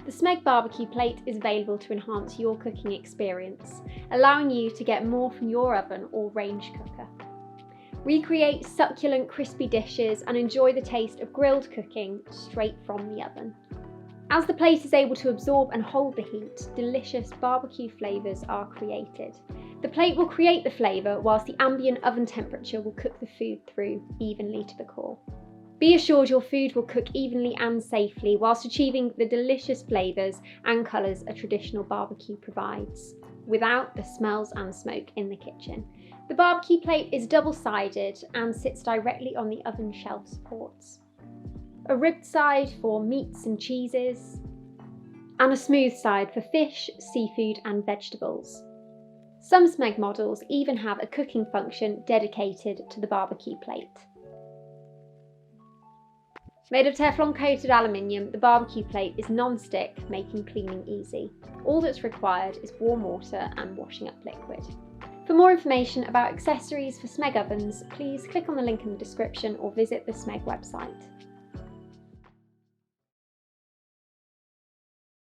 The Smeg barbecue plate is available to enhance your cooking experience, allowing you to get more from your oven or range cooker. Recreate succulent, crispy dishes and enjoy the taste of grilled cooking straight from the oven. As the plate is able to absorb and hold the heat, delicious barbecue flavours are created. The plate will create the flavour whilst the ambient oven temperature will cook the food through evenly to the core. Be assured your food will cook evenly and safely whilst achieving the delicious flavours and colours a traditional barbecue provides, without the smells and smoke in the kitchen. The barbecue plate is double-sided and sits directly on the oven shelf supports. A ribbed side for meats and cheeses, and a smooth side for fish, seafood and vegetables. Some Smeg models even have a cooking function dedicated to the barbecue plate. Made of Teflon coated aluminium, the barbecue plate is non-stick, making cleaning easy. All that's required is warm water and washing up liquid. For more information about accessories for Smeg ovens, please click on the link in the description or visit the Smeg website.